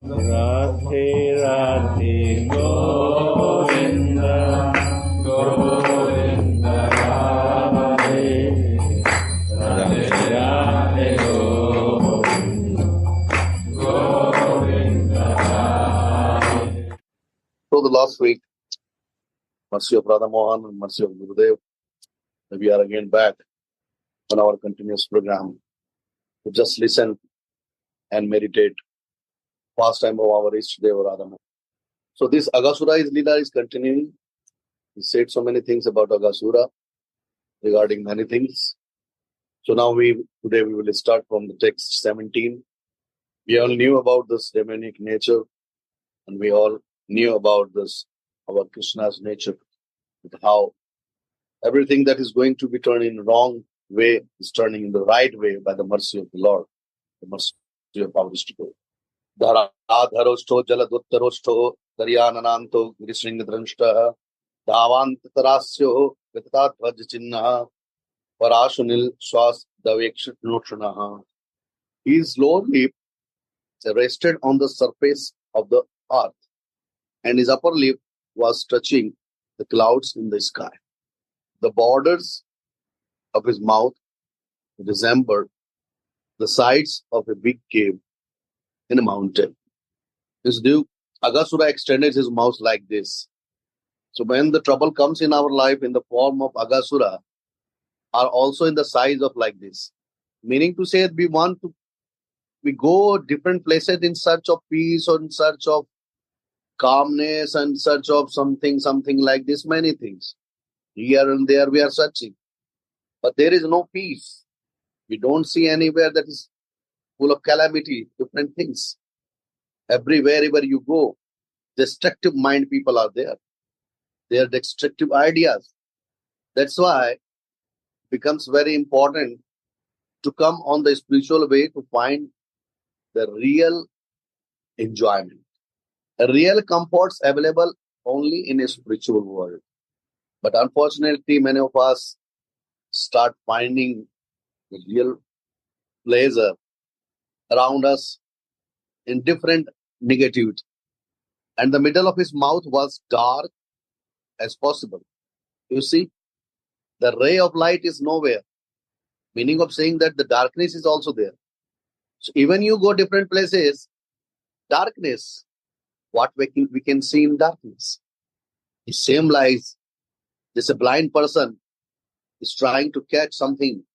Radhe Radhe Govinda Govinda Radhe Radhe Radhe Govinda Govinda Radhe. So the last week, mercy of Radha Mohan and mercy of Gurudev, we are again back on our continuous program to just listen and meditate pastime of our Ishtadeva Radha Mohan. So this Aghasura Leela is continuing. He said so many things about Aghasura regarding many things. So now today we will start from the text 17. We all knew about this demonic nature, and we all knew about this, our Krishna's nature, how everything that is going to be turned in the wrong way is turning in the right way by the mercy of the Lord, the mercy of our Ishtadeva. Dharadharoshto jaladuttaroshto daryanananto grisringadranshtaha dhavantatarasyo vitatadvajchinnaha parashunil swas davekshnushanaha. His lower lip rested on the surface of the earth, and his upper lip was touching the clouds in the sky. The borders of his mouth resembled the sides of a big cave in a mountain. His Duke Aghasura extended his mouth like this. So when the trouble comes in our life in the form of Aghasura, are also in the size of like this. Meaning to say, we go different places in search of peace or in search of calmness and search of something like this, many things. Here and there we are searching. But there is no peace. We don't see anywhere that is full of calamity, different things. Everywhere, wherever you go, destructive mind people are there. They are destructive ideas. That's why it becomes very important to come on the spiritual way to find the real enjoyment. A real comforts available only in a spiritual world. But unfortunately, many of us start finding the real pleasure around us in different negatives. And the middle of his mouth was dark as possible. You see, the ray of light is nowhere. Meaning of saying that the darkness is also there. So even you go different places, darkness, what we can see in darkness. The same lies. This a blind person is trying to catch something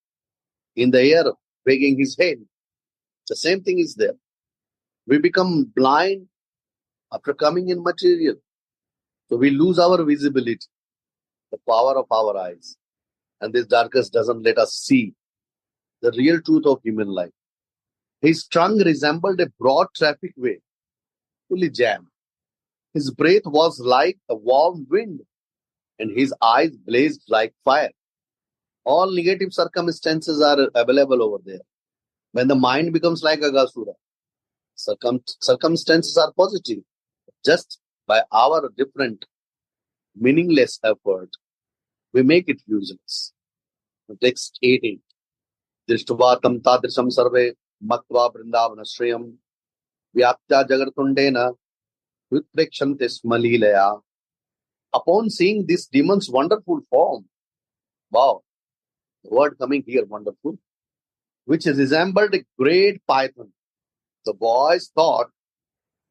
in the air, wagging his head. The same thing is there. We become blind after coming in material. So we lose our visibility, the power of our eyes. And this darkness doesn't let us see the real truth of human life. His tongue resembled a broad traffic way, fully jammed. His breath was like a warm wind, and his eyes blazed like fire. All negative circumstances are available over there. When the mind becomes like Aghasura, circumstances are positive. Just by our different, meaningless effort, we make it useless. Text 18. Drishtvatam tadrisham sarve maktva vrindavanashriyam vyaptya jagartundena vitprekshanti smalilaya. Upon seeing this demon's wonderful form, wow, the word coming here, wonderful, which resembled a great python, the boys thought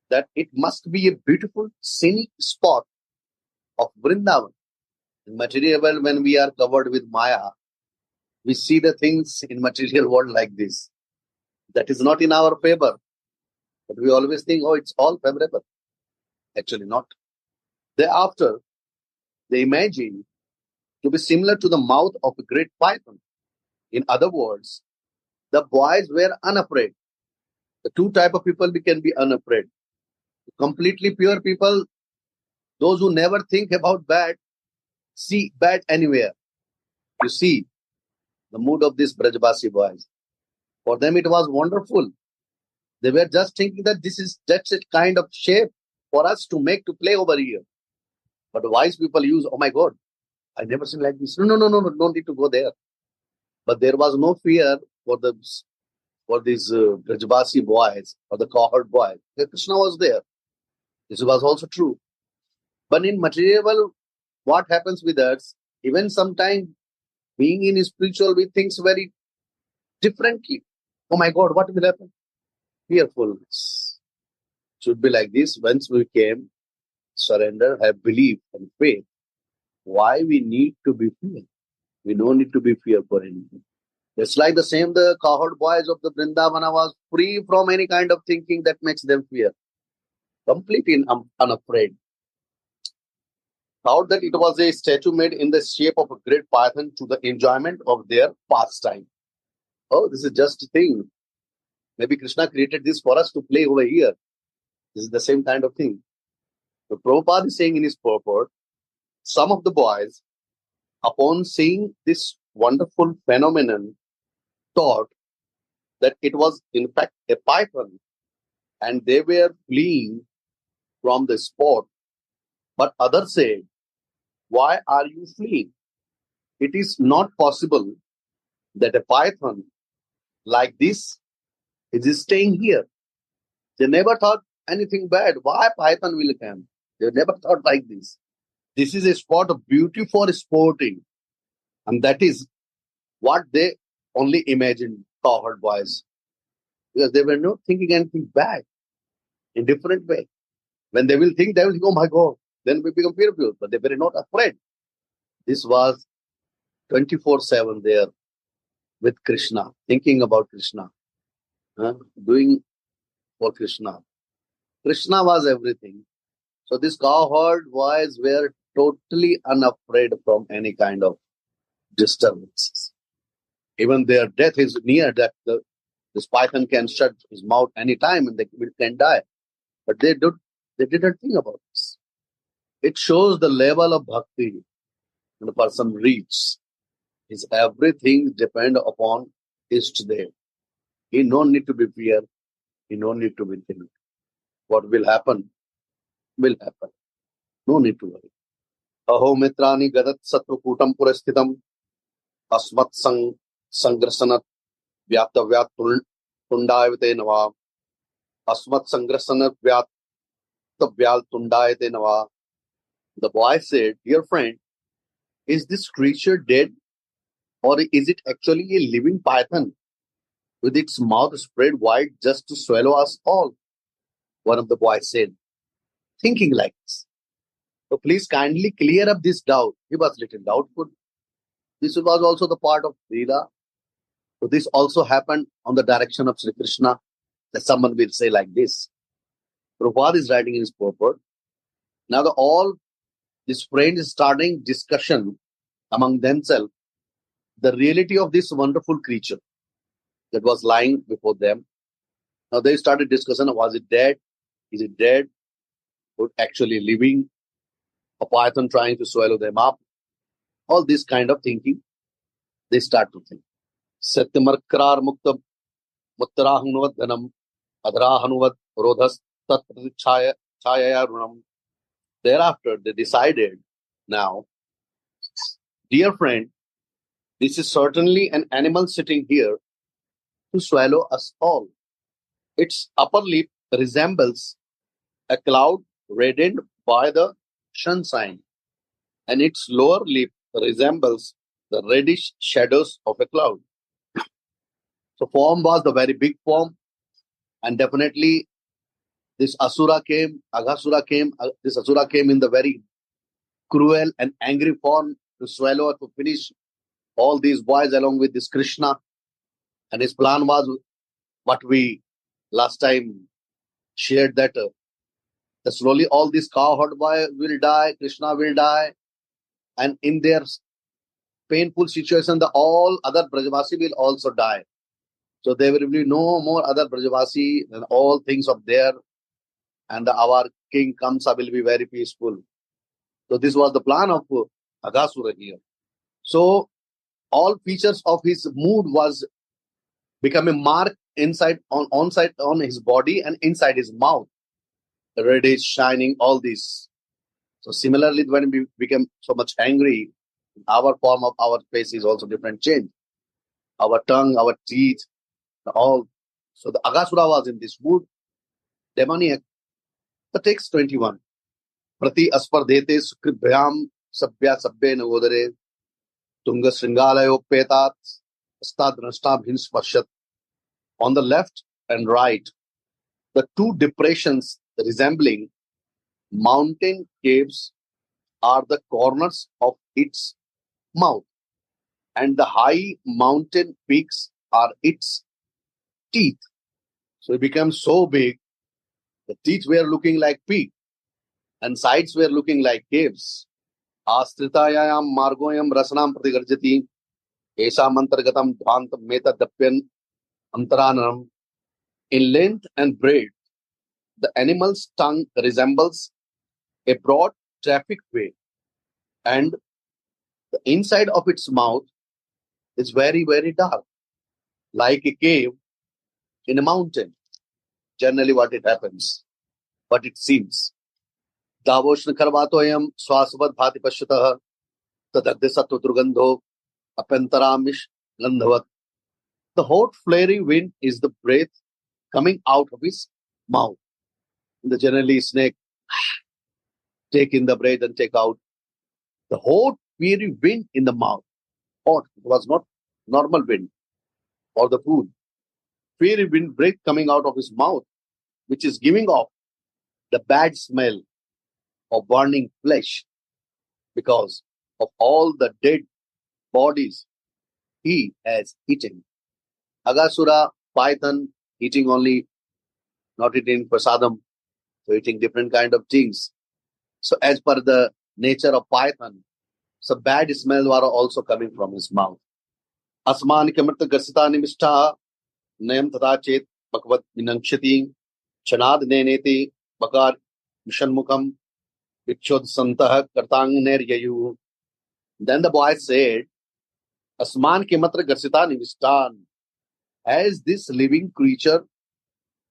that it must be a beautiful scenic spot of Vrindavan. In material world, when we are covered with Maya, we see the things in material world like this. That is not in our favor. But we always think, oh, it's all favorable. Actually not. Thereafter, they imagine to be similar to the mouth of a great python. In other words, the boys were unafraid. The two type of people we can be unafraid. Completely pure people, those who never think about bad, see bad anywhere. You see the mood of these Brajbasi boys. For them it was wonderful. They were just thinking that that's a kind of shape for us to make to play over here. But wise people use, oh my God, I never seen like this. No, don't need to go there. But there was no fear for the for these Brajbasi boys or the Cowherd boys. Krishna was there. This was also true. But in material, what happens with us, even sometimes being in spiritual, we think very differently. Oh my God, what will happen? Fearfulness. Should be like this. Once we came, surrender, have belief and faith. Why we need to be fear? We don't need to be fear for anything. It's like the same, the Cowherd boys of the Vrindavana was free from any kind of thinking that makes them fear. Completely unafraid. Thought that it was a statue made in the shape of a great python to the enjoyment of their pastime. Oh, this is just a thing. Maybe Krishna created this for us to play over here. This is the same kind of thing. So Prabhupada is saying in his purport, some of the boys, upon seeing this wonderful phenomenon, thought that it was in fact a python and they were fleeing from the spot. But others said, why are you fleeing? It is not possible that a python like this is staying here. They never thought anything bad. Why python will come? They never thought like this. This is a spot of beauty for sporting. And that is what they only imagined, Cowherd boys. Because they were not thinking anything bad in different way. When they will think, oh my God, then we become fearful. But they were not afraid. This was 24/7 there with Krishna, thinking about Krishna, doing for Krishna. Krishna was everything. So these Cowherd boys were totally unafraid from any kind of disturbances. Even their death is near, that this python can shut his mouth anytime and they can die. But they didn't think about this. It shows the level of bhakti when a person reaches. Is everything depend upon Ishtadev. He no need to be fear. He no need to be think. What will happen, will happen. No need to worry. Aho mitrani gadat sattva kutam purasthitam asmat sangrasanat vyaptavyat tundayate nava asmat sangrasanat vyaptavyal tundayate nava. The boy said, dear friend, is this creature dead or is it actually a living python with its mouth spread wide just to swallow us all? One of the boys said, thinking like this. So please kindly clear up this doubt. He was little doubtful. This was also the part of Leela. So this also happened on the direction of Sri Krishna, that someone will say like this. Prabhupada is writing in his purport. Now all these friends is starting discussion among themselves, the reality of this wonderful creature that was lying before them. Now they started discussion, was it dead? Is it dead? Or actually living? A python trying to swallow them up? All this kind of thinking, they start to think. Satyamarkrar mukta muttarahanuvad dhanam adharahanuvad rodhas tat chaya runam. Thereafter, they decided, now, dear friend, this is certainly an animal sitting here to swallow us all. Its upper lip resembles a cloud reddened by the sunshine, and its lower lip resembles the reddish shadows of a cloud. So form was the very big form, and definitely this Aghasura came. This Asura came in the very cruel and angry form to swallow, to finish all these boys along with this Krishna. And his plan was what we last time shared, that slowly all these Cowherd boys will die, Krishna will die, and in their painful situation, the all other Brajavasi will also die. So there will be no more other Brajavasi, and all things of there, and our king Kamsa will be very peaceful. So this was the plan of Aghasura here. So all features of his mood was become a mark on his body and inside his mouth. The reddish, shining, all this. So similarly, when we become so much angry, our form of our face is also different change. Our tongue, our teeth, So the Aghasura was in this mood, demoniac. The text 21. Prati aspardhete sukribhyam sabya sabbe navodare tunga sringalayo petat astadnashta bhins pashat. On the left and right, the two depressions resembling mountain caves are the corners of its mouth, and the high mountain peaks are its teeth. So it became so big, the teeth were looking like peak, and sides were looking like caves. Astritayam margoyam rasanam pratigarjati esha mantargatam dhvantam meta dapyan antaranam. In length and breadth, the animal's tongue resembles a broad traffic way, and the inside of its mouth is very, very dark, like a cave in a mountain. Generally, what it happens, what it seems. Davoshna karvatoyam swasavad bhati pashyatah tadagde sattva durgandho apantaramish gandhavat. The hot flary wind is the breath coming out of his mouth. The generally snake take in the breath and take out. The hot fiery wind in the mouth. Hot, it was not normal wind or the food. Fiery wind breath coming out of his mouth, which is giving off the bad smell of burning flesh because of all the dead bodies he has eaten. Aghasura, python, eating only, not eating prasadam, so eating different kind of things. So as per the nature of python, so bad smell were also coming from his mouth. Asman kamarta gasita nimishta nayam tata chet bhagavad vinamshati chanad neneti bakar mishanmukam vichod santah kartang neryayu. Then the boy said, Asman kimatra gasita nimishtan. Has this living creature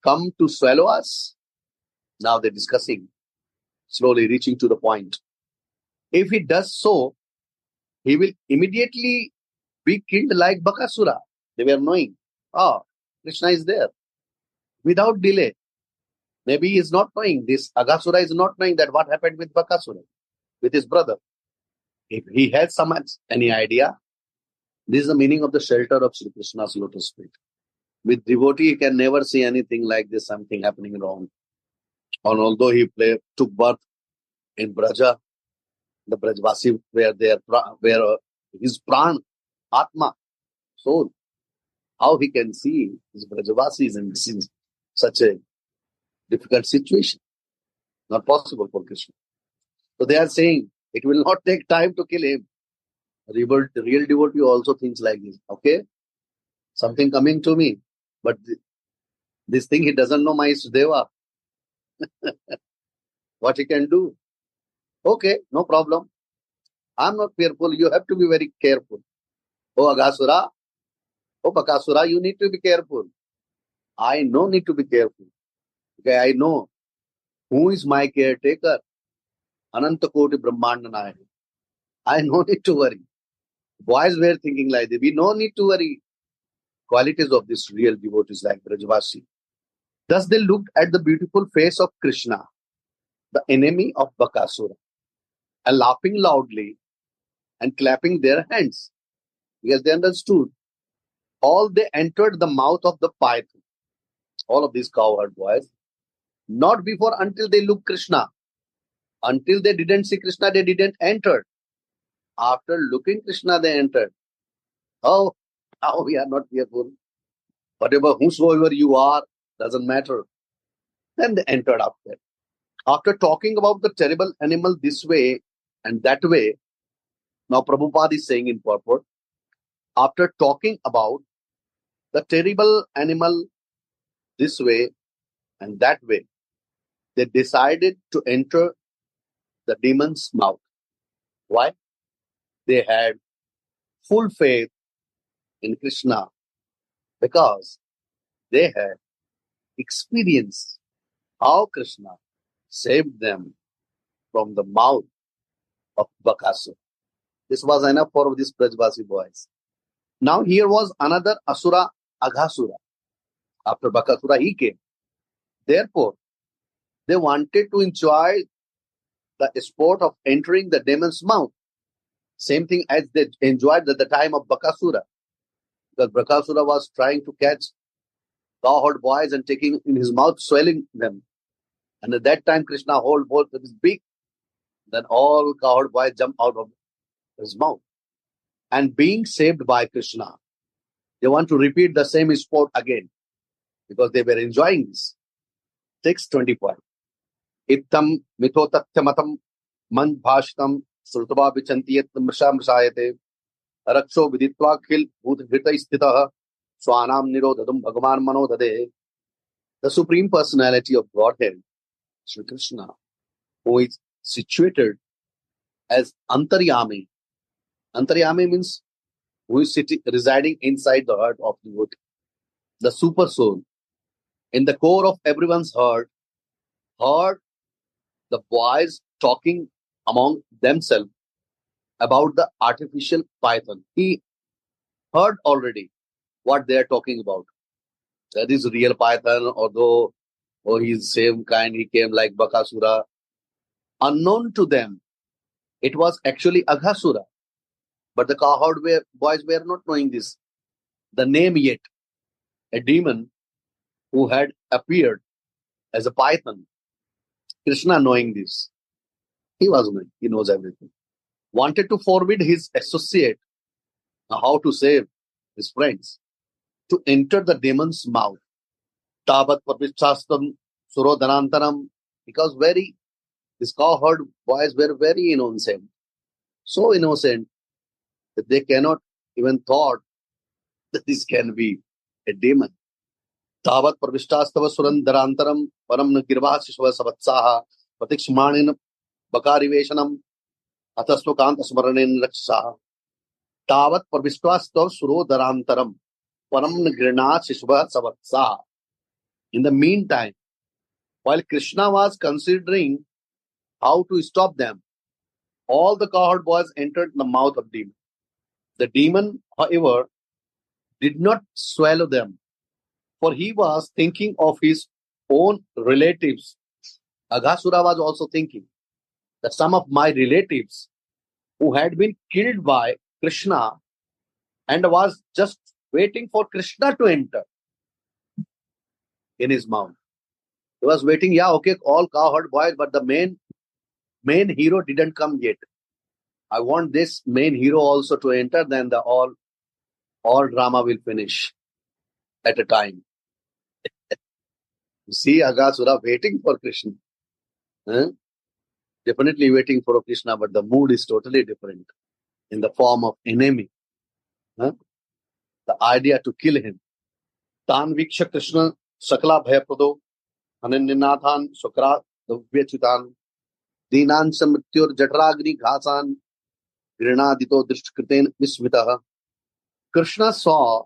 come to swallow us? Now they're discussing, slowly reaching to the point. If he does so, he will immediately be killed like Bakasura. They were knowing, Krishna is there. Without delay. Maybe he is not knowing this. Aghasura is not knowing that what happened with Bakasura, with his brother. If he has any idea, this is the meaning of the shelter of Sri Krishna's lotus feet. With devotee, he can never see anything like this, something happening wrong. And although he took birth in Braja, the Brajvasi were there, where his pran, Atma, soul, how he can see his Brajavasis in such a difficult situation? Not possible for Krishna. So they are saying, it will not take time to kill him. The real devotee also thinks like this. Okay, something coming to me, but this thing he doesn't know my Sudeva. What he can do? Okay, no problem. I'm not fearful. You have to be very careful. Oh Aghasura, oh Bakasura, you need to be careful. I need to be careful. Okay, I know who is my caretaker. Anantakoti Brahmanda Nayaka. I no need to worry. Boys were thinking like this. We no need to worry. Qualities of this real devotees like Brajvasi. Thus they looked at the beautiful face of Krishna, the enemy of Bakasura, and laughing loudly and clapping their hands. Because they understood. All they entered the mouth of the python. All of these cowherd boys. Not before until they looked Krishna. Until they didn't see Krishna, they didn't enter. After looking Krishna, they entered. Oh, now we are not fearful. Whatever, whosoever you are, doesn't matter. Then they entered after. After talking about the terrible animal this way and that way, now Prabhupada is saying in purport, after talking about the terrible animal this way and that way, they decided to enter the demon's mouth. Why? They had full faith in Krishna because they had experienced how Krishna saved them from the mouth of Bakasura. This was enough for these Brajvasi boys. Now here was another Asura, Aghasura. After Bhagavatam, he came. Therefore, they wanted to enjoy the sport of entering the demon's mouth. Same thing as they enjoyed at the time of Bhagavatam. Because Bhagavatam was trying to catch cowherd boys and taking in his mouth, swelling them. And at that time, Krishna hold both with his beak. Then all cowherd boys jump out of his mouth. And being saved by Krishna, they want to repeat the same sport again because they were enjoying this. 625. Ittam mithotatyamatam man bhashtam srutva vichanti mrsham mrshayate raksho viditva khil bhut hrita sthitah swanam nirodhadum bhagavan manodhade. The Supreme Personality of Godhead, Sri Krishna, who is situated as Antaryami. Antaryami means who is residing inside the heart of the devotee. The super soul. In the core of everyone's heart, heard the boys talking among themselves about the artificial python. He heard already what they are talking about. That is real python, although he's same kind, he came like Aghasura. Unknown to them, it was actually Aghasura. But the Cowherd boys were not knowing this. The name yet. A demon who had appeared as a python. Krishna knowing this. He was knowing. He knows everything. Wanted to forbid his associate, how to save his friends, to enter the demon's mouth. Tabat papichastam surodhanantaram. Because these cowherd boys were very innocent. So innocent that they cannot even thought that this can be a demon. Tavat pravistastava surandharantaram param girvaha sishva savatsaha pratikshmanin bakariveshanam atasvakanta smaranin raksaha. Tavat pravistastava surodharantaram param girna sishva savatsaha. In the meantime, while Krishna was considering how to stop them, all the cowherd boys entered the mouth of demon. The demon, however, did not swallow them, for he was thinking of his own relatives. Aghasura was also thinking that some of my relatives who had been killed by Krishna and was just waiting for Krishna to enter in his mouth. He was waiting, all cowherd boys, but the main hero didn't come yet. I want this main hero also to enter, then the all drama will finish at a time. You see Aghasura waiting for Krishna. Definitely waiting for Krishna, but the mood is totally different in the form of enemy. The idea to kill him. Tan viksha Krishna sakla bhayaprado ananyanathan sukra dvyachutan dinan samrityur jatragni ghasan grinadito drishkriten vismitaha. Krishna saw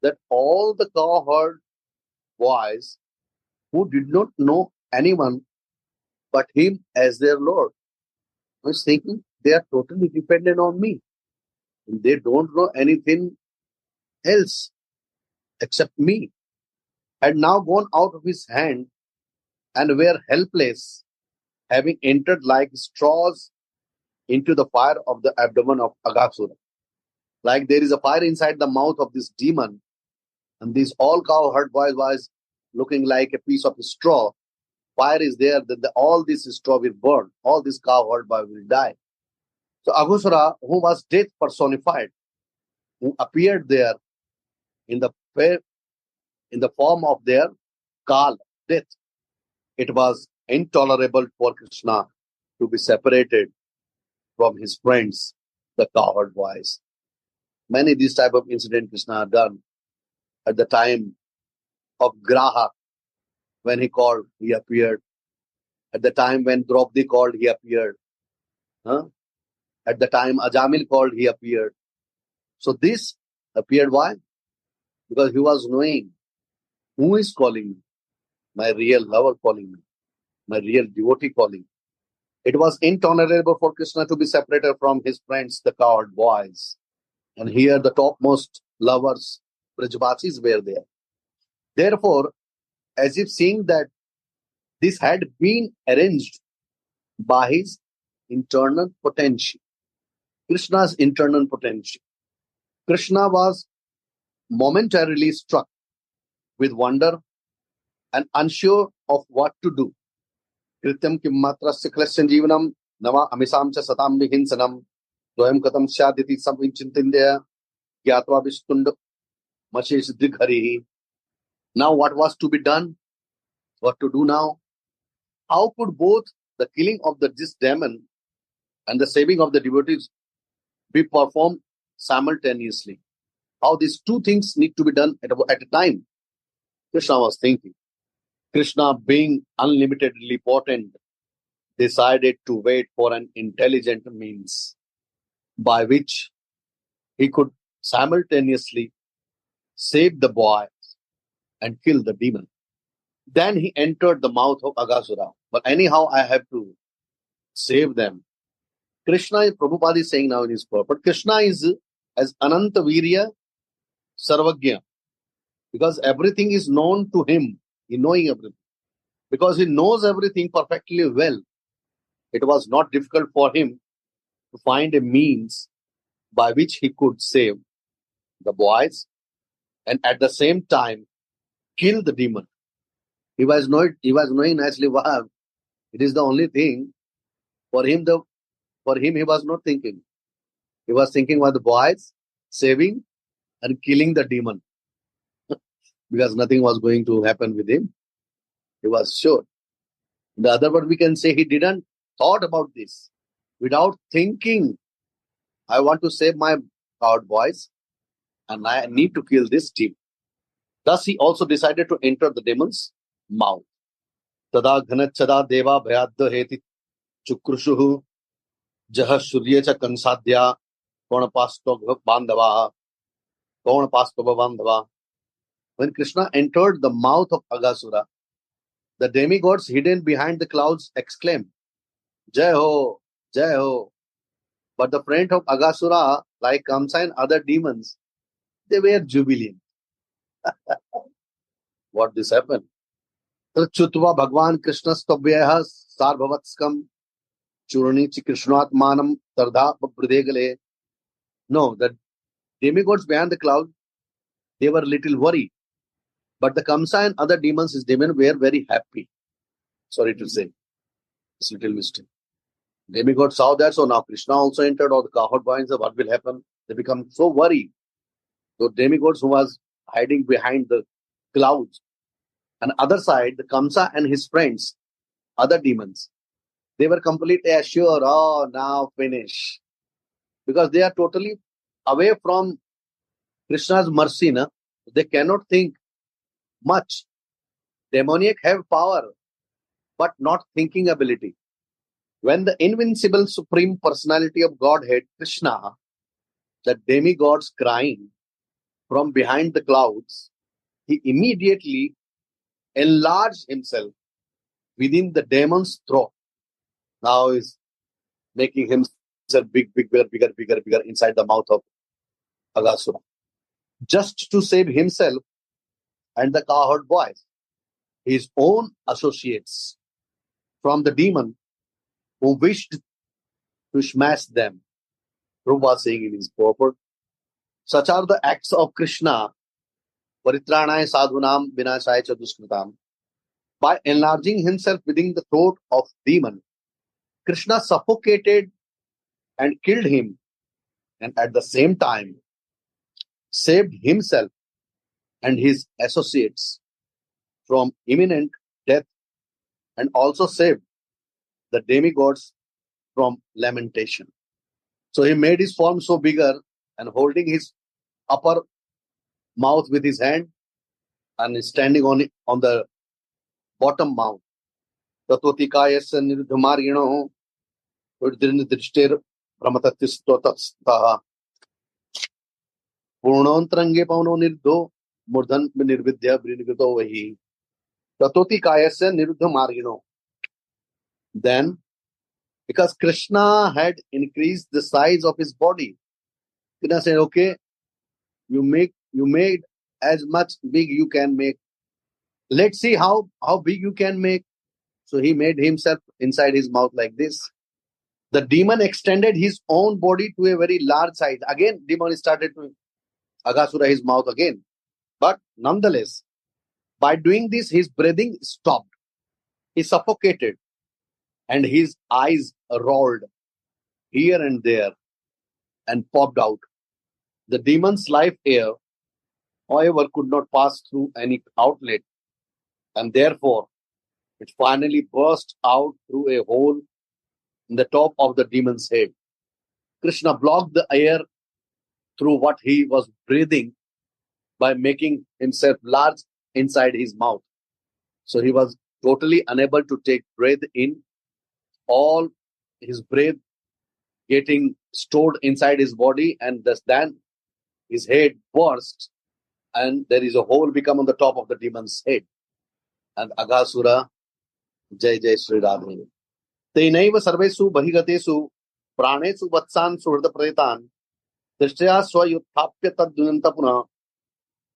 that all the cowherd boys who did not know anyone but him as their Lord, I was thinking they are totally dependent on me. They don't know anything else except me. Had now gone out of his hand and were helpless, having entered like straws into the fire of the abdomen of Aghasura. Like there is a fire inside the mouth of this demon, and these all cowherd boys was looking like a piece of straw. Fire is there, then all this straw will burn. All this cowherd boy will die. So Aghasura, who was death personified, who appeared there in the form of their Kal, death. It was intolerable for Krishna to be separated from his friends, the cowherd boys. Many these type of incident Krishna had done at the time of Graha. When he called, he appeared. At the time when Draupadi called, he appeared. At the time Ajamil called, he appeared. So this appeared why? Because he was knowing who is calling me. My real lover calling me. My real devotee calling me. It was intolerable for Krishna to be separated from his friends, the cowherd boys. And here the topmost lovers, Brajavasis, were there. Therefore, as if seeing that this had been arranged by his internal potential, Krishna's internal potential, Krishna was momentarily struck with wonder and unsure of what to do. Krityam kimmatrasya klasya jivanam nama amisam cha satam vihinsanam doyam katam syaditi samvinchintindeya gyatva vistund mashesh digharihi. Now what was to be done? What to do now? How could both the killing of this demon and the saving of the devotees be performed simultaneously? How these two things need to be done at a time? Krishna was thinking. Krishna, being unlimitedly potent, decided to wait for an intelligent means by which he could simultaneously save the boy and kill the demon. Then he entered the mouth of Aghasura. But anyhow, I have to save them. Krishna, Prabhupada is saying now in his purport, Krishna is as Ananta Virya Sarvagya, because everything is known to him. He knowing everything. Because he knows everything perfectly well, it was not difficult for him to find a means by which he could save the boys and at the same time kill the demon. He was knowing nicely wow, it is the only thing for him. For him, he was not thinking. He was thinking about the boys saving and killing the demon because nothing was going to happen with him. He was sure. In the other word, we can say he didn't thought about this. Without thinking, I want to save my cowherd boys and I need to kill this demon. Thus, he also decided to enter the demon's mouth. Tada ghanachada deva bhayadya heti chukrushuhu jaha suryecha kansadya konapastobha bandhava. When Krishna entered the mouth of Aghasura, the demigods hidden behind the clouds exclaimed, Jai Ho, Jai Ho. But the friend of Aghasura, like Kamsa and other demons, they were jubilant. What this happened? Chutva Bhagwan Krishna Stabhyaha Sarvavatskam Churanichi Krishnatmanam Tardha Bhridegale. No, the demigods behind the cloud, they were little worried. But the Kamsa and other demons, his demon, were very happy. Sorry to say. It's a little mistake. Demigods saw that, so now Krishna also entered, or the cowherd boys, what will happen? They become so worried. So demigods who was hiding behind the clouds. On the other side, the Kamsa and his friends, other demons, they were completely assured, oh, now finish. Because they are totally away from Krishna's mercy. Na? They cannot think much. Demoniac have power, but not thinking ability. When the invincible supreme personality of Godhead, Krishna, the demigods crying from behind the clouds, he immediately enlarged himself within the demon's throat. Now is making himself bigger inside the mouth of Aghasura. Just to save himself and the cowherd boys, his own associates, from the demon who wished to smash them. Prabhupada saying in his purport, such are the acts of Krishna, Paritranaya sadhunam vinashaya cha duskritam. By enlarging himself within the throat of demon, Krishna suffocated and killed him, and at the same time saved himself and his associates from imminent death, and also saved the demigods from lamentation. So he made his form so bigger and holding his upper mouth with his hand and standing on the bottom mouth. Tatvatikayasya nirdhamarino udrinidrishter brahmatattistotastha purnantrange pauno nirdho murdhan nirvidya vrinigito vahi. Tatvatikayasya nirdhamarino. Then, because Krishna had increased the size of his body, Krishna said, okay, you made as much big you can make Let's see how big you can make. So he made himself inside his mouth like this. The demon extended his own body to a very large size. Again, demon started to Aghasura his mouth again. But nonetheless, by doing this, his breathing stopped. He suffocated and his eyes rolled here and there and popped out. The demon's life air, however, could not pass through any outlet, and therefore it finally burst out through a hole in the top of the demon's head. Krishna blocked the air through what he was breathing by making himself large inside his mouth. So he was totally unable to take breath in. All his breath getting stored inside his body, and thus then his head burst, and there is a hole become on the top of the demon's head. And Aghasura, Jai Jai Sri Radhe. Tenaiva sarvesu bhigatesu pranesu vatsan suhrda pretan tishtya swayuthapya tadunantapuna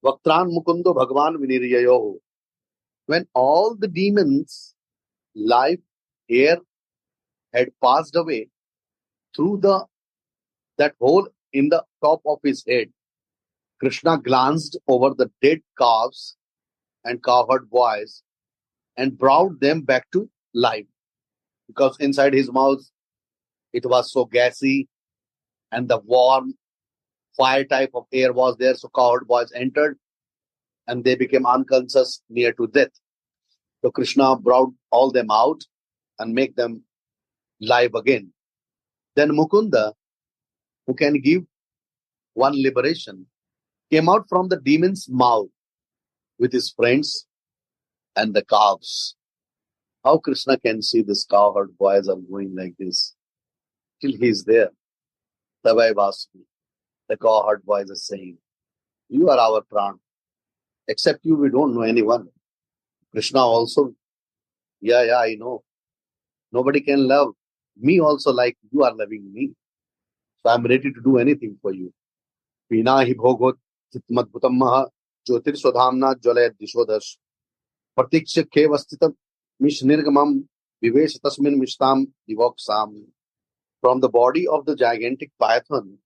vaktran mukundo bhagwan viniryayo. When all the demons' life air had passed away through that hole in the top of his head, Krishna glanced over the dead calves and cowherd boys and brought them back to life. Because inside his mouth, it was so gassy and the warm fire type of air was there. So cowherd boys entered and they became unconscious near to death. So Krishna brought all them out and make them live again. Then Mukunda, who can give one liberation, came out from the demon's mouth with his friends and the calves. How Krishna can see this cowherd boys are going like this? Till he is there. Tavai Vasmi, the cowherd boys are saying, you are our pran. Except you, we don't know anyone. Krishna also, yeah, I know. Nobody can love me also like you are loving me. So I'm ready to do anything for you. Pina hi bhogot madbhutam maha jyotir swadhamna jwalaya dishodash. Pratiksha kevastitam mish nirgamam vivesh tasmin mishtam divoksam. From the body of the gigantic python,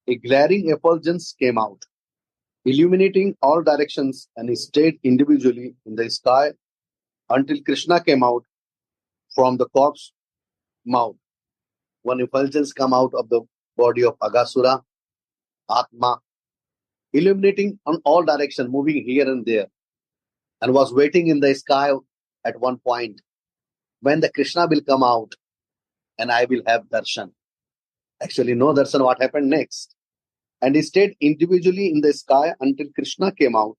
a glaring effulgence came out, illuminating all directions, and he stayed individually in the sky until Krishna came out from the corpse mouth. One effulgence came out of the body of Aghasura, Atma, illuminating on all directions, moving here and there, and was waiting in the sky at one point. When the Krishna will come out, and I will have darshan. Actually, no darshan, what happened next? And he stayed individually in the sky until Krishna came out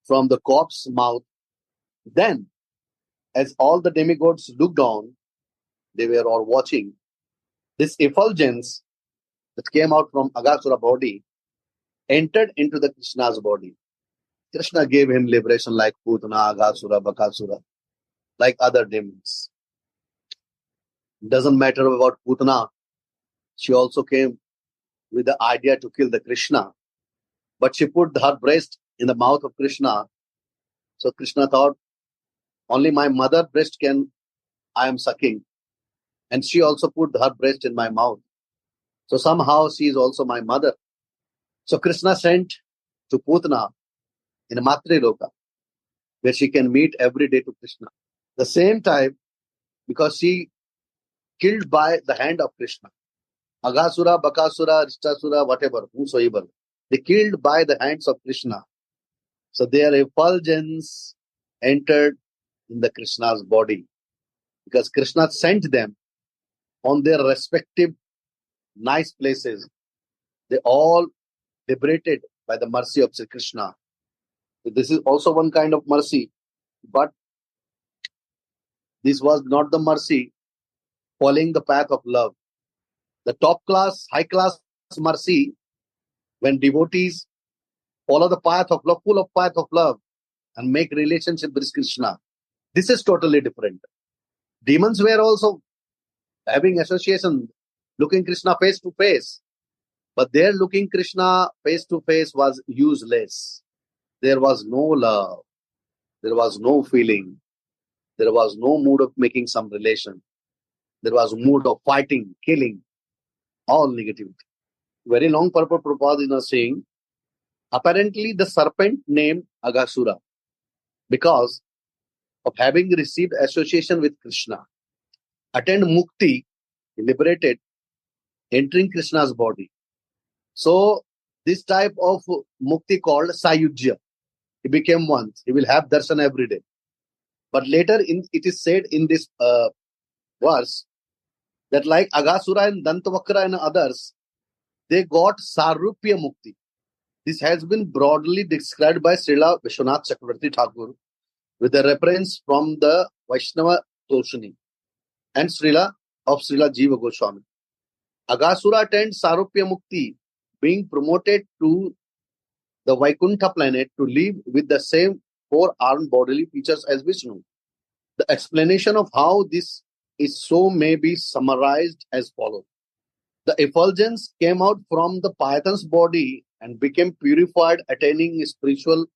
from the corpse mouth. Then, as all the demigods looked on, they were all watching. This effulgence that came out from Aghasura body entered into the Krishna's body. Krishna gave him liberation like Putana, Aghasura, Bakasura, like other demons. Doesn't matter about Putana. She also came with the idea to kill the Krishna. But she put her breast in the mouth of Krishna. So Krishna thought, only my mother breast I am sucking. And she also put her breast in my mouth. So somehow she is also my mother. So Krishna sent to Putana in Matriloka, where she can meet every day to Krishna. The same time, because she killed by the hand of Krishna. Aghasura, Bakasura, Rishtasura, whatever, whosoever. They killed by the hands of Krishna. So their effulgence entered in the Krishna's body. Because Krishna sent them on their respective nice places. They all liberated by the mercy of Sri Krishna. So this is also one kind of mercy. But this was not the mercy following the path of love. The top class, high class mercy, when devotees follow the path of love, full of path of love, and make relationship with Krishna. This is totally different. Demons were also having association, looking Krishna face to face. But their looking Krishna face to face was useless. There was no love. There was no feeling. There was no mood of making some relation. There was a mood of fighting, killing, all negativity. Very long purport Prabhupada is now saying, apparently the serpent named Aghasura, because of having received association with Krishna, attained mukti, liberated, entering Krishna's body. So this type of mukti called sayujya. He became one. He will have darshan every day. But later it is said in this verse that like Aghasura and Dantavakra and others, they got sarupya mukti. This has been broadly described by Srila Vishwanath Chakravarti Thakur with a reference from the Vaishnava Toshani and Srila Jiva Goswami. Aghasura attained sarupya mukti, being promoted to the Vaikuntha planet to live with the same four-armed bodily features as Vishnu. The explanation of how this is so may be summarized as follows. The effulgence came out from the Python's body and became purified, attaining spiritual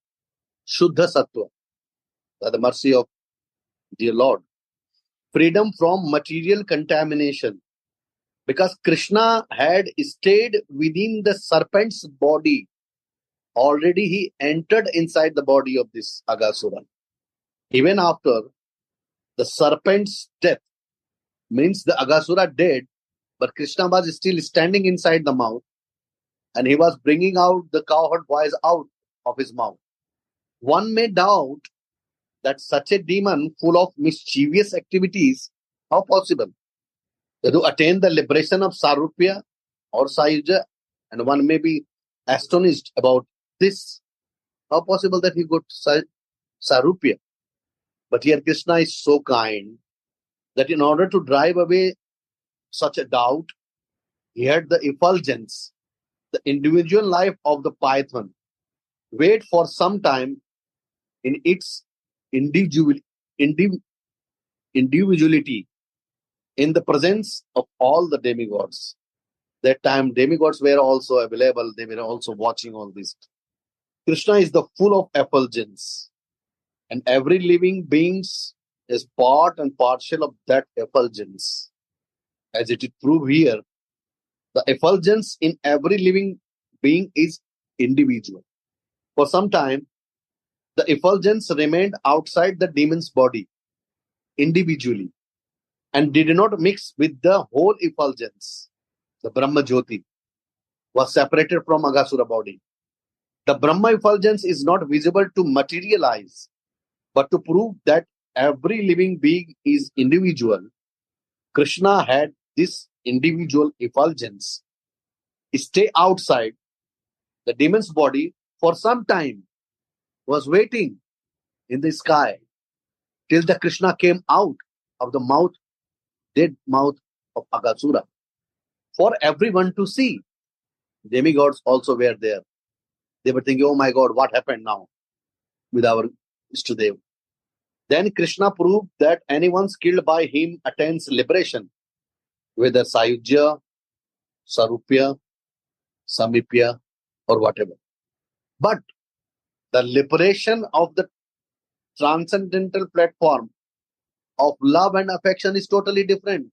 Shuddha Sattva, by the mercy of dear Lord. Freedom from material contamination. Because Krishna had stayed within the serpent's body, already he entered inside the body of this Aghasura. Even after the serpent's death, means the Aghasura dead, but Krishna was still standing inside the mouth and he was bringing out the cowherd voice out of his mouth. One may doubt that such a demon full of mischievous activities, how possible? To attain the liberation of Sarupya or Sayuja, and one may be astonished about this. How possible that he got Sarupya? But here Krishna is so kind that in order to drive away such a doubt, he had the effulgence, the individual life of the python, wait for some time in its individuality in the presence of all the demigods. That time demigods were also available, they were also watching all this. Krishna is the full of effulgence, and every living being is part and partial of that effulgence. As it is proved here, the effulgence in every living being is individual. For some time, the effulgence remained outside the demon's body, individually, and did not mix with the whole effulgence. The Brahma Jyoti was separated from Aghasura body. The Brahma effulgence is not visible to materialize, but to prove that every living being is individual. Krishna had this individual effulgence stay outside the demon's body for some time, was waiting in the sky till the Krishna came out of the mouth, dead mouth of Aghasura, for everyone to see. Demigods also were there. They were thinking, oh my God, what happened now with our Ishtadev? Then Krishna proved that anyone killed by him attains liberation, whether Sayujya, Sarupya, Samipya, or whatever. But the liberation of the transcendental platform of love and affection is totally different.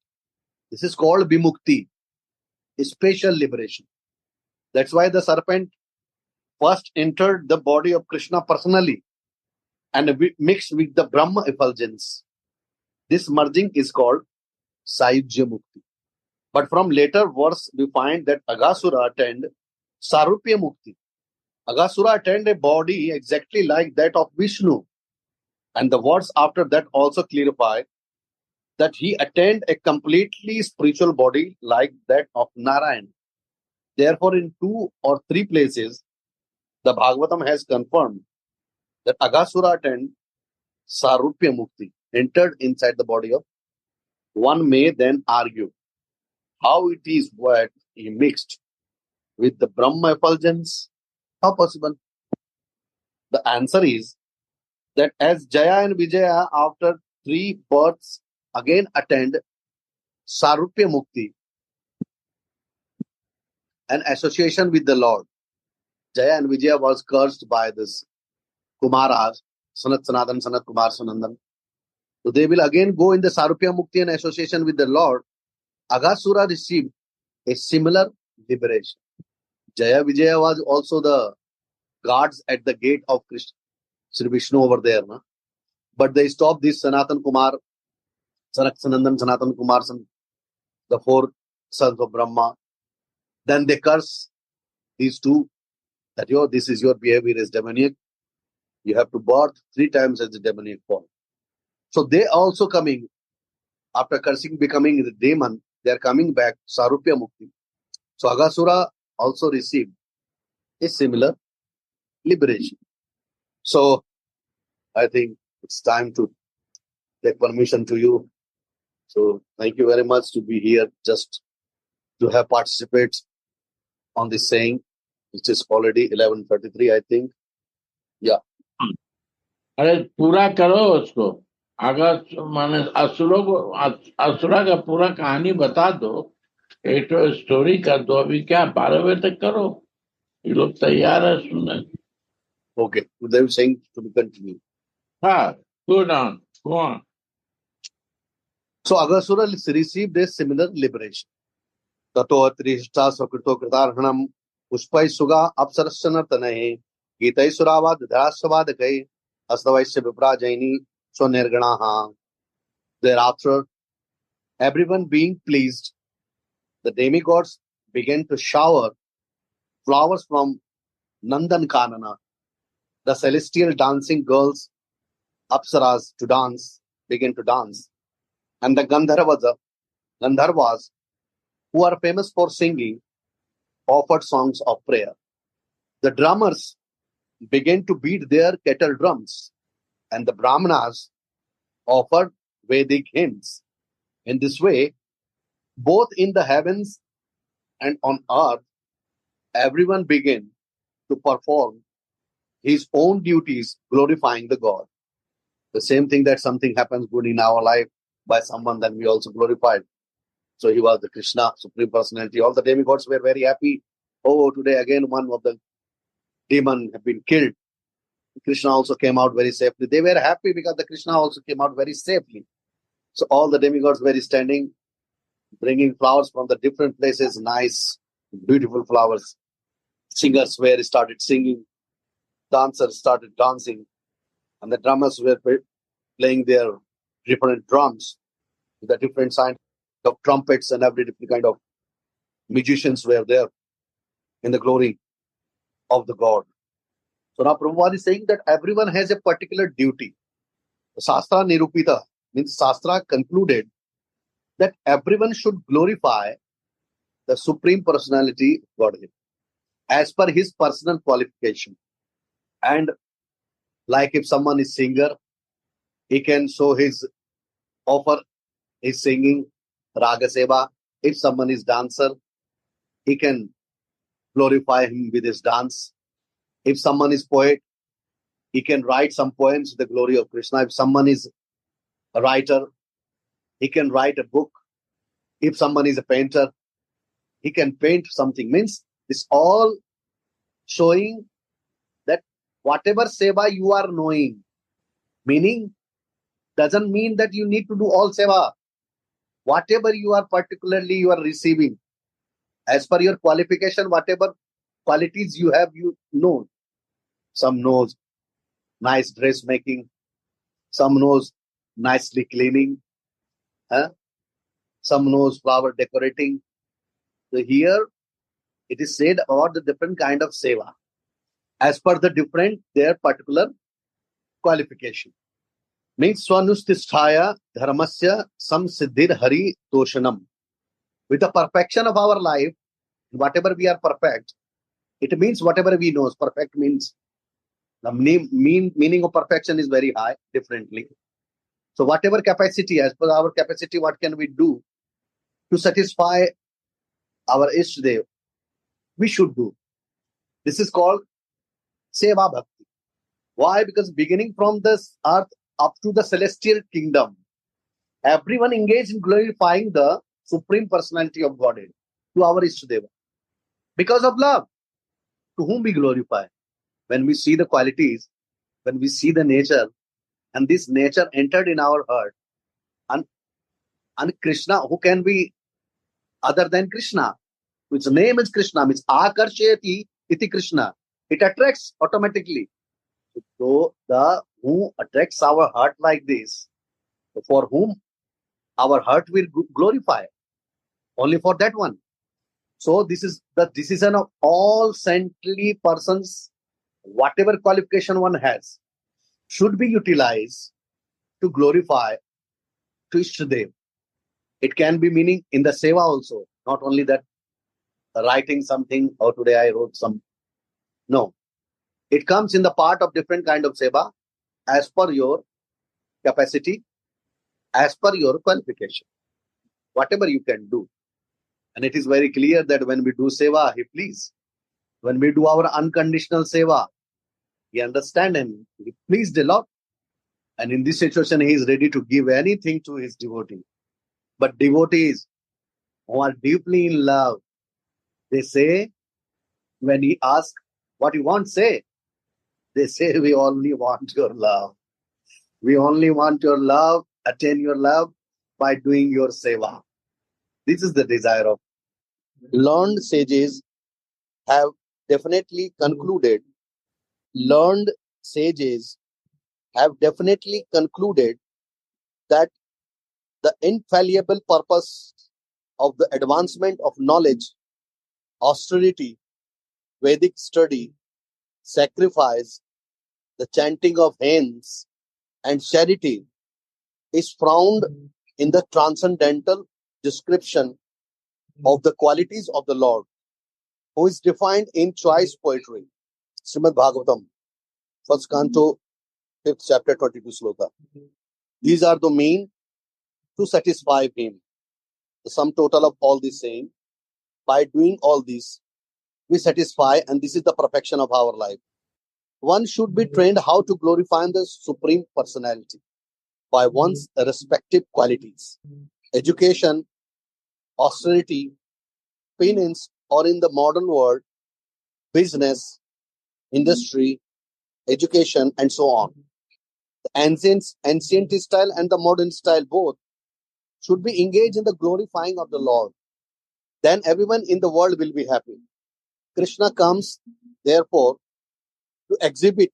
This is called Vimukti, special liberation. That's why the serpent first entered the body of Krishna personally and mixed with the Brahma effulgence. This merging is called Sayujya Mukti. But from later verse, we find that Aghasura attained Sarupya Mukti. Aghasura attained a body exactly like that of Vishnu. And the words after that also clarify that he attained a completely spiritual body like that of Narayan. Therefore, in 2 or 3 places, the Bhagavatam has confirmed that Aghasura attained Sarupya Mukti, entered inside the body of. One may then argue how it is what he mixed with the Brahma effulgence. How possible? The answer is that as Jaya and Vijaya after 3 births again attained Sarupya Mukti, an association with the Lord. Jaya and Vijaya was cursed by this Kumaras Sanat Kumar, Sanandan. So they will again go in the Sarupya Mukti and association with the Lord. Aghasura received a similar liberation. Jaya Vijaya was also the guards at the gate of Krishna, Sri Vishnu over there. Na? But they stopped this Sanatan Kumar, Sacinandan, Sanatan Kumar, the four sons of Brahma. Then they curse these two that this is your behavior as demoniac. You have to birth 3 times as the demoniac form. So they also coming, after cursing, becoming the demon, they are coming back, Sarupya Mukti. So Aghasura also received a similar liberation. So I think it's time to take permission to you. So thank you very much to be here, just to have participate on this saying. It is already 11:33, I think. Yeah. अरे पूरा करो उसको, अगर माने असुरा का पूरा कहानी बता दो, एक तो स्टोरी कर दो. अभी क्या 12 बजे तक करो, ये लोग तैयार है सुनने. Okay. They were saying to be continued. हाँ, go on. So Aghasura received a similar liberation. Tato Trishta Sakrito Kritarhanam Puspai Suga Apsarasanatanai Gitai Suravad Dharasavad Kai Astavaisya Vipra Jaini Swanirganaha. Thereafter, everyone being pleased, the demigods began to shower flowers from Nandan Kanana. The celestial dancing girls, Apsaras, began to dance. And the Gandharvas, who are famous for singing, offered songs of prayer. The drummers began to beat their kettle drums, and the Brahmanas offered Vedic hymns. In this way, both in the heavens and on earth, everyone began to perform his own duties, glorifying the God. The same thing that something happens good in our life by someone, then we also glorified. So he was the Krishna, Supreme Personality. All the demigods were very happy. Oh, today again one of the demon have been killed. Krishna also came out very safely. They were happy because the Krishna also came out very safely. So all the demigods were standing, bringing flowers from the different places, nice, beautiful flowers. Singers started singing, dancers started dancing, and the drummers were playing their different drums, the different kinds of trumpets, and every different kind of magicians were there in the glory of the God. So now Prabhupada is saying that everyone has a particular duty. Shastra Nirupita means Shastra concluded that everyone should glorify the Supreme Personality of Godhead as per his personal qualification. And like if someone is singer, he can show offer his singing, Raga Seva. If someone is dancer, he can glorify him with his dance. If someone is poet, he can write some poems to the glory of Krishna. If someone is a writer, he can write a book. If someone is a painter, he can paint something. Means it's all showing that whatever seva you are knowing, meaning doesn't mean that you need to do all seva. Whatever you are receiving, as per your qualification, whatever qualities you have, you know. Some knows nice dressmaking, some knows nicely cleaning, some knows flower decorating. So here it is said about the different kind of seva as per their particular qualification. Means swanustisthaya dharmasya samsiddhir hari toshanam. With the perfection of our life, whatever we are perfect, it means whatever we know. Perfect means the meaning of perfection is very high, differently. So whatever capacity, as per our capacity, what can we do to satisfy our Ishtadev? We should do. This is called Seva Bhakti. Why? Because beginning from this earth up to the celestial kingdom, everyone engaged in glorifying the Supreme Personality of Godhead to our Ishtadeva. Because of love, to whom we glorify. When we see the qualities, when we see the nature, and this nature entered in our heart, and Krishna, who can be other than Krishna? Its name is Krishna, means Akarshayati iti Krishna. It attracts automatically. So the who attracts our heart like this, for whom our heart will glorify, only for that one. So this is the decision of all saintly persons. Whatever qualification one has should be utilized to glorify to Ishtadev. It can be meaning in the seva also, not only that writing something, or today I wrote some. No, it comes in the part of different kind of seva as per your capacity, as per your qualification, whatever you can do. And it is very clear that when we do seva, he please. When we do our unconditional seva, he understand and he pleased a lot. And in this situation, he is ready to give anything to his devotee. But devotees who are deeply in love, they say, when he asks, what you want, say. They say, we only want your love. We only want your love, attain your love by doing your seva. This is the desire of learned sages have definitely concluded. Learned sages have definitely concluded that the infallible purpose of the advancement of knowledge, austerity, Vedic study, sacrifice, the chanting of hymns, and charity is found in the transcendental description of the qualities of the Lord, who is defined in choice poetry. Srimad Bhagavatam, 1st Canto, 5th chapter, 22 sloka. These are the mean to satisfy him. The sum total of all this saying, by doing all this, we satisfy, and this is the perfection of our life. One should be trained how to glorify the Supreme Personality by one's respective qualities. Education, austerity, penance, or in the modern world, business, industry, education, and so on. The ancient style and the modern style both should be engaged in the glorifying of the Lord. Then everyone in the world will be happy. Krishna comes, therefore, to exhibit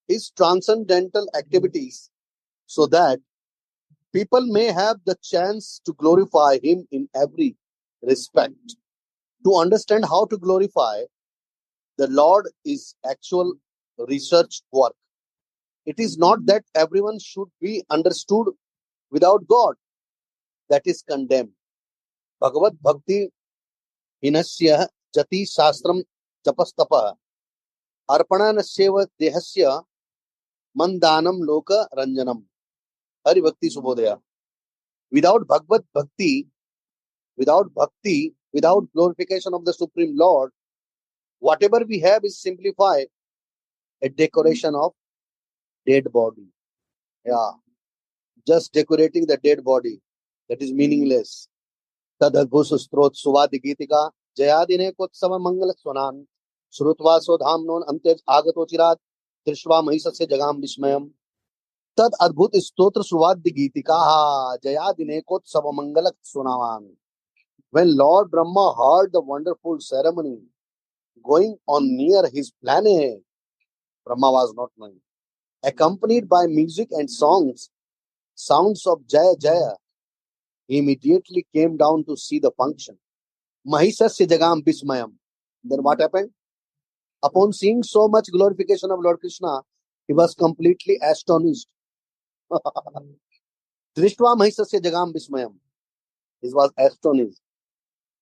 his transcendental activities so that people may have the chance to glorify him in every respect. To understand how to glorify the Lord is actual research work. It is not that everyone should be understood without God. That is condemned. Bhagavad Bhakti hinasya jati shastram japastapa arpananasyeva dehasya mandanam loka ranjanam. Hari Bhakti Subodaya. Without Bhagavad Bhakti, without glorification of the Supreme Lord, whatever we have is simplified a decoration of dead body. Yeah, just decorating the dead body. That is meaningless. Tadadbhus strot suvadi gitika jayadine kotsava mangala swanan srutva sodhamnon antej agato chirat drishva mahisasya jagam vismayam. Tad adbhut stotra suvadi gitika jayadine kotsava mangala swanan. When Lord Brahma heard the wonderful ceremony going on near his planet, Brahma was not knowing, accompanied by music and songs, sounds of Jaya Jaya, he immediately came down to see the function. Mahisasya jagam vismayam. Then what happened? Upon seeing so much glorification of Lord Krishna, he was completely astonished. Drishtva mahisasya jagam vismayam. He was astonished.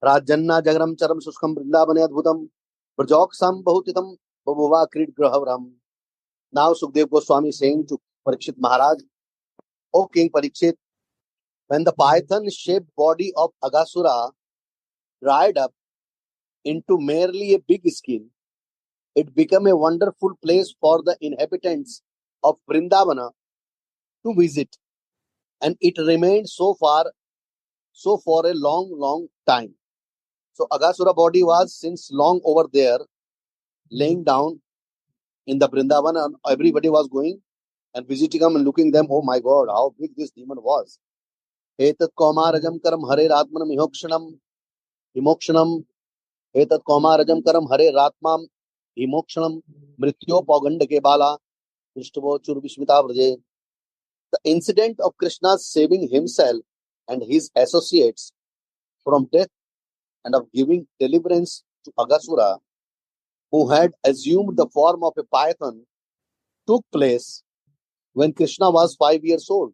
Rajanna jagaram charam suskam vrindavane adbhutam prajoksam bahutitam babuva krid grahavram. Now Sukdev Goswami saying to Parikshit Maharaj, O King Parikshit, when the python-shaped body of Aghasura dried up into merely a big skin, it became a wonderful place for the inhabitants of Vrindavana to visit, and it remained so for a long time. So Aghasura body was since long over there, laying down in the Vrindavan, and everybody was going and visiting them and looking them. Oh my God, how big this demon was. Etat kaumarajam karam hare ratmanam himokshanam. Etat kaumarajam karam hare ratmam himokshanam mrityo paganda ke bala krishtavo churvismita vraje. The incident of Krishna saving himself and his associates from death and of giving deliverance to Aghasura, who had assumed the form of a python, took place when Krishna was 5 years old.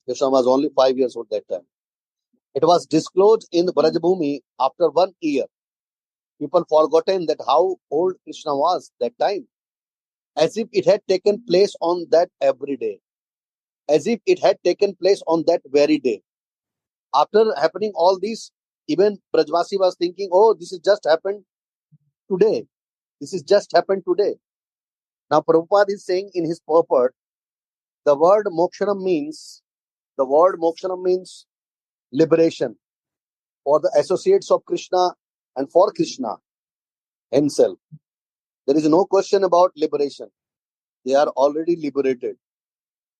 Krishna was only 5 years old that time. It was disclosed in Brajabhumi after 1 year. People forgotten that how old Krishna was that time, as if it had taken place on that every day, as if it had taken place on that very day. After happening all this, even Brajvasi was thinking, oh, this is just happened today. This is just happened today. Now Prabhupada is saying in his purport, the word mokshanam means liberation for the associates of Krishna and for Krishna himself. There is no question about liberation. They are already liberated.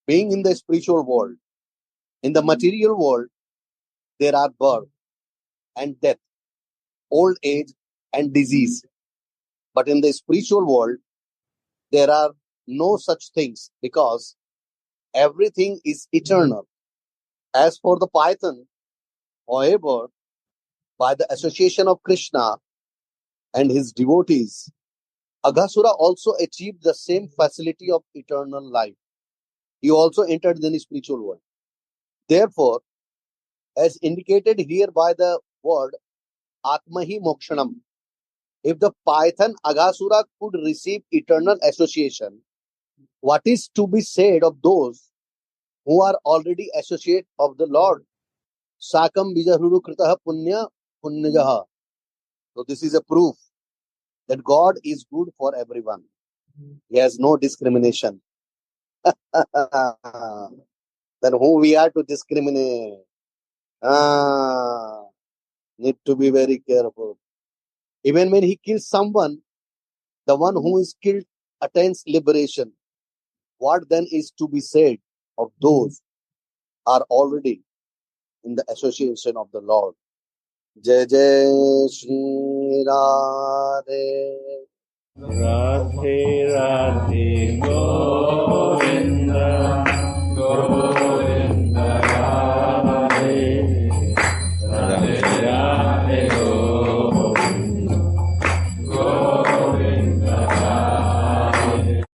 Being in the spiritual world, in the material world, there are birth and death, old age and disease. But in the spiritual world, there are no such things because everything is eternal. As for the python, however, by the association of Krishna and his devotees, Aghasura also achieved the same facility of eternal life. He also entered in the spiritual world. Therefore, as indicated here by the word Atmahi Mokshanam, if the python Aghasura could receive eternal association, what is to be said of those who are already associate of the Lord? Sakam Bijahuru Kritaha Punya Punyajaha. So this is a proof that God is good for everyone. He has no discrimination. Then who we are to discriminate? Need to be very careful. Even when he kills someone, the one who is killed attains liberation. What then is to be said of those who are already in the association of the Lord? Jai Jai Shri Radhe Radhe Radhe Go